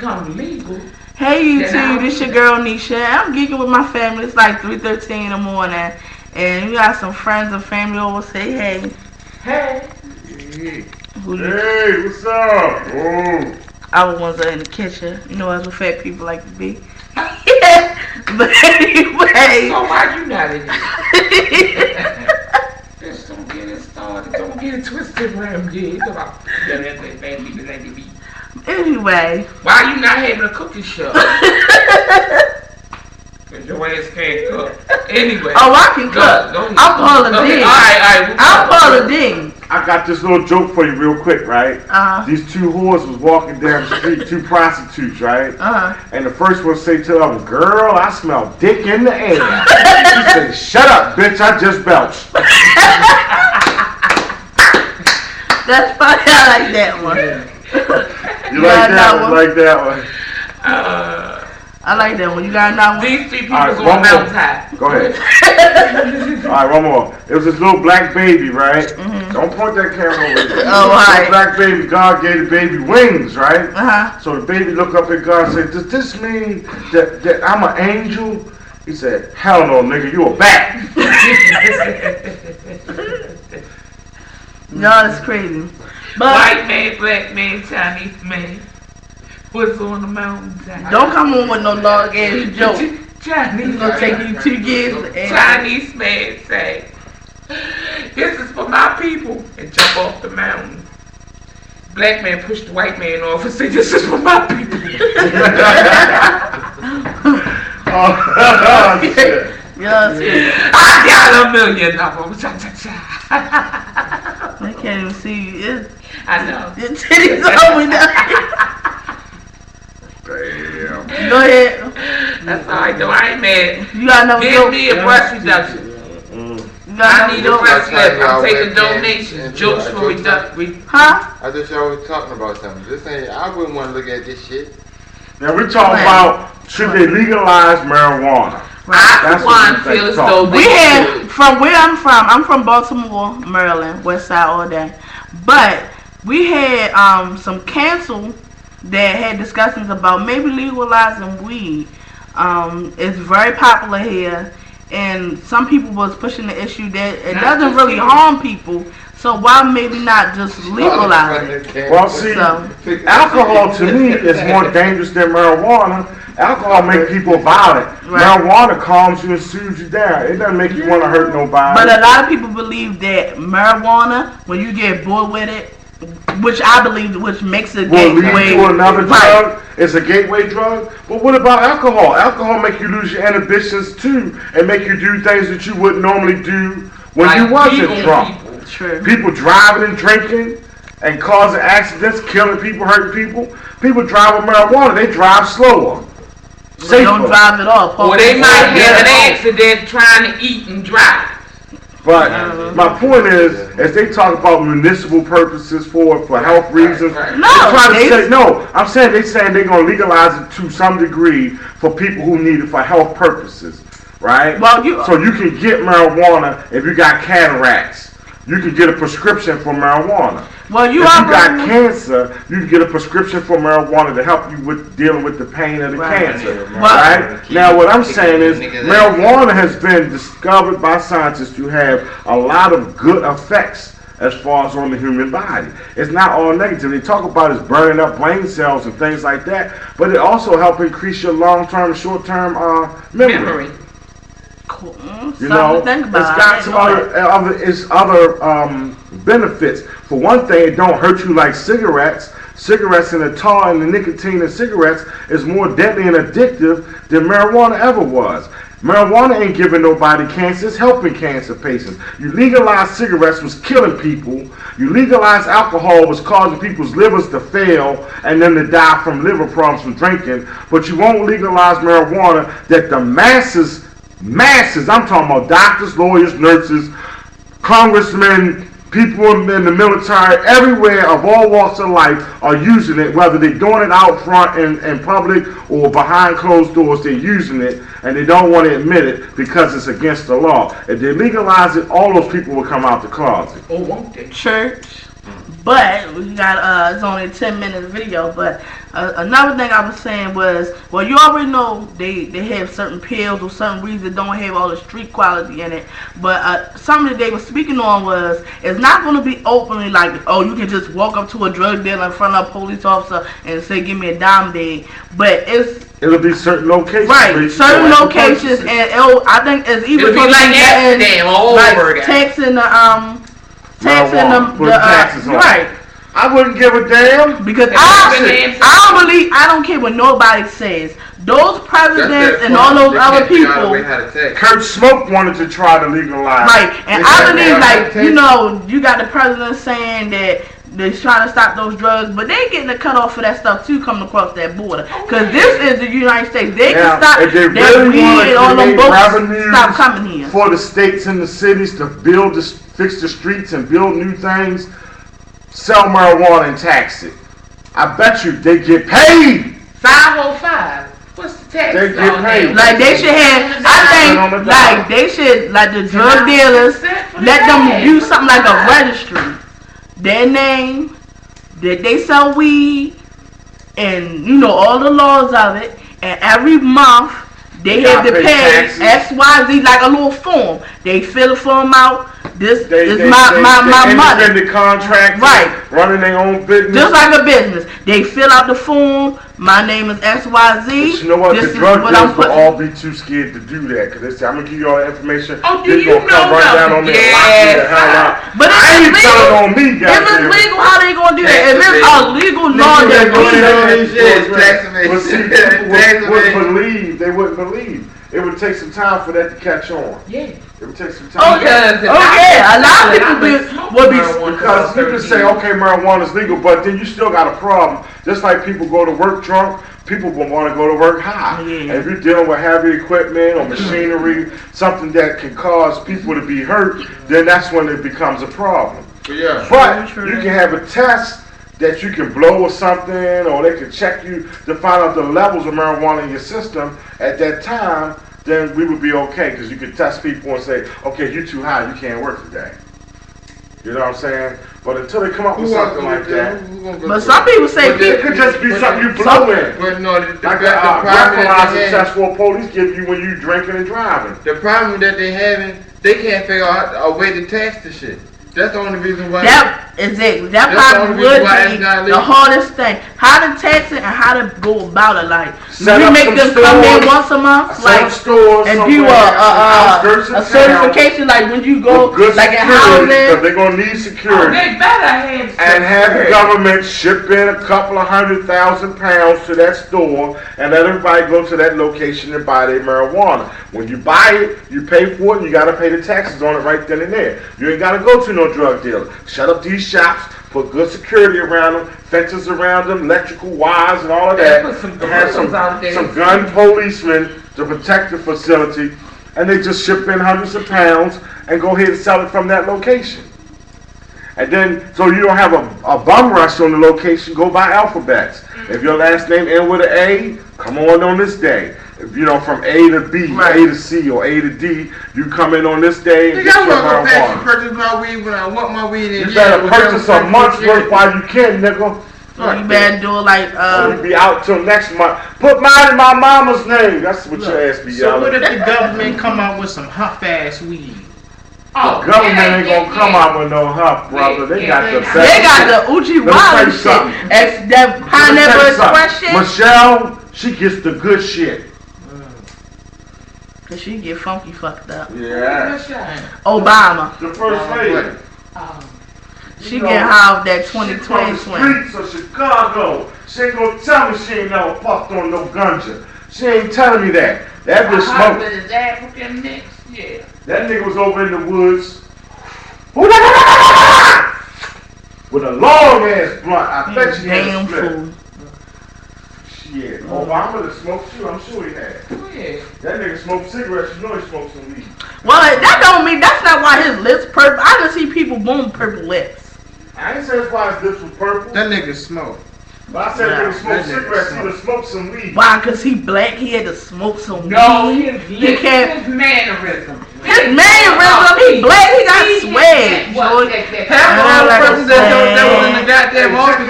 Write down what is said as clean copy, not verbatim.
become legal. Hey YouTube, this your girl Nisha. I'm geeking with my family. It's like 3:13 in the morning, and we got some friends and family over. Say hey. Hey. Hey, what's up? Oh. Our ones are in the kitchen. You know, as what fat people like to be. But anyway. So why you not in here? Just don't get it started. Don't get it twisted around here. It's about family. Anyway. Why you not having a cooking show? Cause your ass can't cook. Anyway. Oh, I can cook. I'm Paula Dean. Alright. I'm Paula Dean. I got this little joke for you real quick, right? These two whores was walking down the street, two prostitutes, right? And the first one say to the other, girl, I smell dick in the air. She said, shut up, bitch, I just belched. That's funny, I like that one. You like that one? Like that one? I like that one. You got another one? These three people on mountain top. Go ahead. Alright, one more. It was this little black baby, right? Don't point that camera over there. Oh, alright. Black baby, God gave the baby wings, right? So the baby looked up at God and said, does this mean that I'm an angel? He said, hell no, nigga, you a bat. No, that's crazy. But white man, black man, Chinese man. What's on the mountain top? Don't come on with no long ass joke. Chinese. It's gonna take you 2 years. Chinese man say, this is for my people, and jump off the mountain. Black man pushed the white man off and say, this is for my people. Oh, shit. I got $1 million. I can't even see you. I know. Your titties over there. Damn. Go ahead. That's all I do. I ain't mad. You got another Give me a breast reduction. I need a breast lift. I'm taking donations. Jokes for reduction. Huh? I thought y'all was talking about something. This ain't. I wouldn't want to look at this shit. Now we're talking about should they legalize marijuana? I feel as though we had from where I'm from Baltimore, Maryland, West Side all day. But we had some council that had discussions about maybe legalizing weed. It's very popular here, and some people was pushing the issue that it doesn't really harm people. So why maybe not just legalize it? Well, see, alcohol to me is more dangerous than marijuana. Alcohol makes people violent. Right. Marijuana calms you and soothes you down. It doesn't make you want to hurt nobody. But a lot of people believe that marijuana, when you get bored with it, which I believe, which makes it gateway to another drug. It's a gateway drug. But what about alcohol? Alcohol make you lose your inhibitions too, and make you do things that you wouldn't normally do when you wasn't drunk. True. People driving and drinking and causing accidents, killing people, hurting people. People drive with marijuana. They drive slower. They don't drive at all. Or they might have an accident trying to eat and drive. But my point is, as they talk about municipal purposes for health reasons, I'm saying they're saying they're going to legalize it to some degree for people who need it for health purposes, right? So you can get marijuana if you got cataracts. You can get a prescription for marijuana. If you got cancer, you can get a prescription for marijuana to help you with dealing with the pain of the cancer. Right? Now, what I'm saying is, marijuana has been discovered by scientists to have a lot of good effects as far as on the human body. It's not all negative. They talk about it's burning up brain cells and things like that, but it also helps increase your long-term and short-term memory. Cool. You know, it's got some other benefits. For one thing, it don't hurt you like cigarettes. Cigarettes and the tar and the nicotine in cigarettes is more deadly and addictive than marijuana ever was. Marijuana ain't giving nobody cancer, it's helping cancer patients. You legalize cigarettes was killing people. You legalize alcohol was causing people's livers to fail and then to die from liver problems from drinking. But you won't legalize marijuana that the masses, I'm talking about doctors, lawyers, nurses, congressmen, people in the military, everywhere of all walks of life are using it, whether they're doing it out front in public or behind closed doors, they're using it, and they don't want to admit it because it's against the law. If they legalize it, all those people will come out the closet. Or won't they? Church. But we got it's only a 10-minute video, but Another thing I was saying was, well, you already know they have certain pills or certain reasons that don't have all the street quality in it. But something that they were speaking on was, it's not going to be openly like, oh, you can just walk up to a drug dealer in front of a police officer and say, give me a dime bag. But it'll be certain locations. Right, certain locations, and I think it's even it'll be like Amsterdam all over like taxing the taxes on. Right. I wouldn't give a damn because I don't care what nobody says. Those presidents and all those other people. Kurt Smoke wanted to try to legalize. Right, and I believe, like, you know, you got the president saying that they're trying to stop those drugs, but they getting the cut off for that stuff too coming across that border. Because this is the United States. They can stop if they that really weed and all them boats stop coming here. For the states and the cities to fix the streets and build new things, sell marijuana and tax it. I bet you they get paid. 505. What's the tax? They get paid. Like they should have, I think, like they should, like the drug dealers, let them do something like a registry. Their name, that they sell weed, and you know all the laws of it, and every month they have to pay XYZ, like a little form. They fill the form out. This is my money. Independent contract, right? Running their own business, just like a business. They fill out the form. My name is XYZ. But you know what? The drug dealers will all be too scared to do that because they say, "I'm gonna give you all the information." Oh, do you know come right down on me and lock me the hell out. But I ain't telling on me, guys. If it's legal, how they gonna do that? If it's a legal law, they wouldn't believe. It would take some time for that to catch on. Yeah. It would take some time. A lot of people would be because you can say, okay, marijuana is legal, but then you still got a problem. Just like people go to work drunk, people will want to go to work high. Yeah. And if you're dealing with heavy equipment or machinery, something that can cause people to be hurt, then that's when it becomes a problem. Yeah. But you can have a test that you can blow or something, or they can check you to find out the levels of marijuana in your system at that time, then we would be okay, because you could test people and say, okay, you're too high, you can't work today. You know what I'm saying? But until they come up with something like that. But some people say it could just be something you blow in. But no, the breathalyzer test for police give you when you drinking and driving. The problem that they having, they can't figure out a way to test the shit. That's the only reason why. Exactly. That probably would be the hardest thing. How to tax it and how to go about it. Like, we make them come in once a month, like, and do a certification, like when you go, like in housing. Because they're gonna need security. They better have security. And have the government ship in a couple of 100,000 pounds to that store and let everybody go to that location and buy their marijuana. When you buy it, you pay for it, and you gotta pay the taxes on it right then and there. You ain't gotta go to no drug dealer. Shut up these shops, put good security around them, fences around them, electrical wires and all of that. Have some gun policemen to protect the facility, and they just ship in hundreds of pounds and go ahead and sell it from that location. And then, so you don't have a bum rush on the location, go by alphabets. If your last name ends with an A, come on this day. If you know from A to B, A to C, or A to D, you come in on this day and get your marijuana. Purchase my weed when I want my weed in. You better purchase a month's worth while you can, nigga. You better do it like you be out till next month. Put mine in my mama's name. That's what your ass be yelling. So what if the government come out with some huff-ass weed? The government ain't gonna come out with no huff, brother. They got the best. They got the Uchi Wally shit. That Pineapple Express shit. Michelle, she gets the good shit. Cause she get funky fucked up. Yeah. Obama. The first lady. She get high off that 2020 streets of Chicago. She ain't gonna tell me she ain't never puffed on no ganja. She ain't telling me that. That bitch smoked. His African mix, yeah. That nigga was over in the woods with a long ass blunt. I bet you had a split. Shit. Obama that smoked too, I'm sure he had. Oh, yeah. That nigga smoked cigarettes, you know he smoked some weed. Well, that don't mean, that's not why his lips purple. I done see people boom purple lips. I ain't say that's why his lips was purple. That nigga smoke. But I said if he smoked cigarettes, he would have smoked some weed. Why? Cause he black, he had to smoke some weed. No, his mannerism. His mannerism, he black, he got swag. What? Half of all the persons that was in the goddamn office